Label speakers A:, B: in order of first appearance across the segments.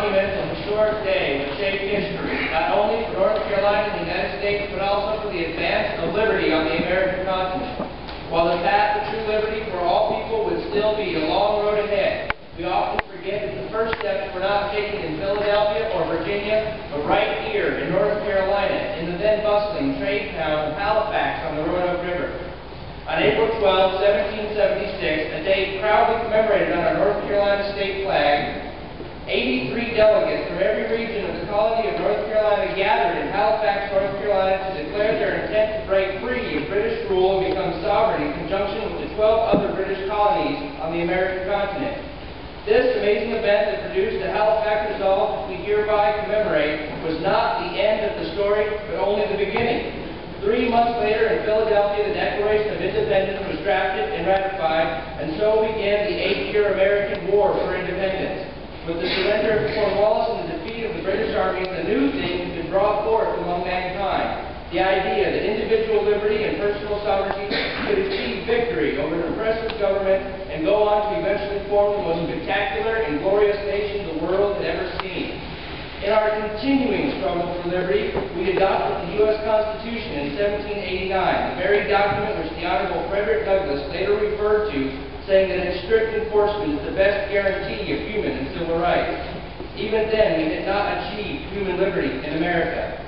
A: monumental, historic day which shaped history, not only for North Carolina and the United States, but also for the advance of liberty on the American continent. While the path to true liberty for all people would still be a long road ahead, we often forget that the first steps were not taken in Philadelphia or Virginia, but right here in North Carolina, in the then bustling trade town of Halifax on the Roanoke River. On April 12, 1776, a day proudly commemorated on our North Carolina state flag, 83 delegates from every region of the colony of North Carolina gathered in Halifax, North Carolina to declare their intent to break free of British rule and become sovereign in conjunction with the 12 other British colonies on the American continent. This amazing event that produced the Halifax resolve we hereby commemorate was not the end of the story, but only the beginning. 3 months later in Philadelphia, the Declaration of Independence was drafted and ratified, and so began the 8-year American War for Independence. With the surrender of Cornwallis and the defeat of the British armies, a new thing has been brought forth among mankind. The idea that individual liberty and personal sovereignty could achieve victory over an oppressive government and go on to eventually form the most spectacular and glorious nation the world had ever seen. In our continuing struggle for liberty, we adopted the U.S. Constitution in 1789, the very document which the Honorable Frederick Douglass later referred to, saying that its strict enforcement is the best guarantee of human and civil rights. Even then, we had not achieved human liberty in America.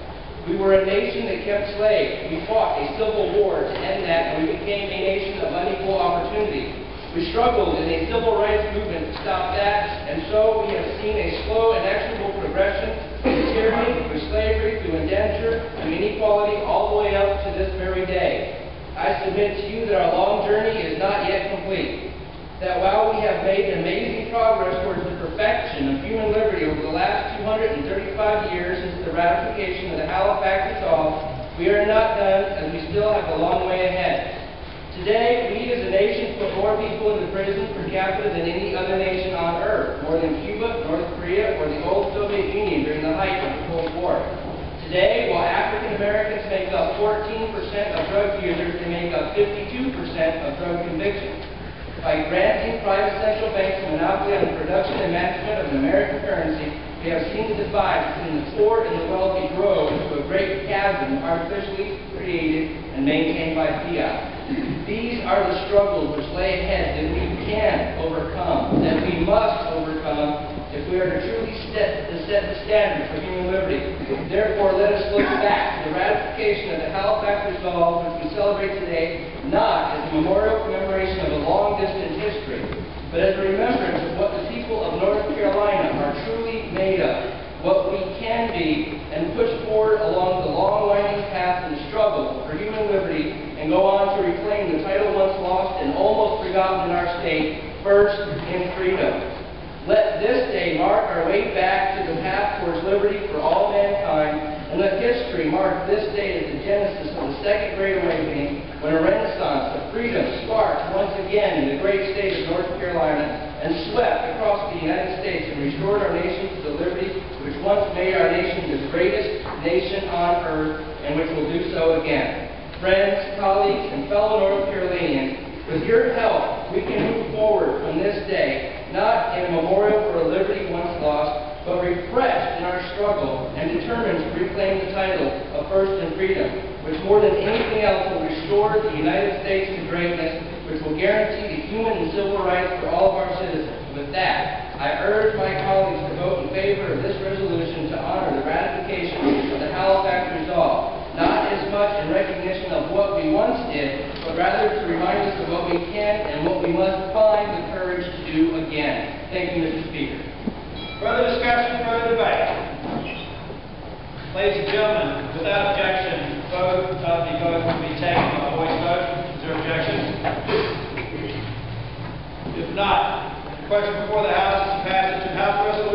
A: We were a nation that kept slaves. We fought a civil war to end that, and we became a nation of unequal opportunity. We struggled in a civil rights movement to stop that, and so we have seen a slow and inexorable progression from tyranny, through slavery, through indenture, to inequality, all the way up to this very day. I submit to you that our long journey is not yet complete. That while we have made amazing progress towards the perfection of human liberty over the last 235 years since the ratification of the Halifax resolve, we are not done, as we still have a long way ahead. Today, we as a nation put more people into prison per capita than any other nation on earth, more than Cuba, North Korea, or the old Soviet Union during the height of the Cold War. Today, while African Americans make up 14% of drug users, they make up 52% of drug convictions. By granting private central banks a monopoly on the production and management of an American currency, we have seen the divide between the poor and the wealthy grow into a great chasm artificially created and maintained by fiat. These are the struggles which lay ahead that we can overcome, that we must overcome, if we are to truly set the standard for human liberty. Therefore, let us look back to the ratification of the Halifax resolve, which we celebrate today, not as a memorial commemoration of a long-distant history, but as a remembrance of what the people of North Carolina are truly made of, what we can be, and push forward along the long winding path and struggle for human liberty, and go on to reclaim the title once lost and almost forgotten in our state, first in freedom. Let this day mark our way back to the path towards liberty for all mankind, and let history mark this day as the genesis of the Second Great Awakening, when a renaissance of freedom sparked once again in the great state of North Carolina and swept across the United States and restored our nation to the liberty which once made our nation the greatest nation on earth and which will do so again. Friends, colleagues, and fellow North Carolinians, with your help, we can move forward from this day, not in a memorial for a liberty once lost, but refreshed in our struggle and determined to reclaim the title of first in freedom, which more than anything else will restore the United States to greatness, which will guarantee the human and civil rights for all of our citizens. With that, I urge my colleagues to vote in favor of this resolution to honor the ratification of the Halifax resolve, not as much in recognition of what we once did, but rather to remind us of what we can and what we must find the courage to do again. Thank you, Mr. Speaker.
B: Further discussion, further debate. Ladies and gentlemen, without objection, the vote will be taken by voice vote. Is there objection? If not, the question before the House is to pass it to House Resolution.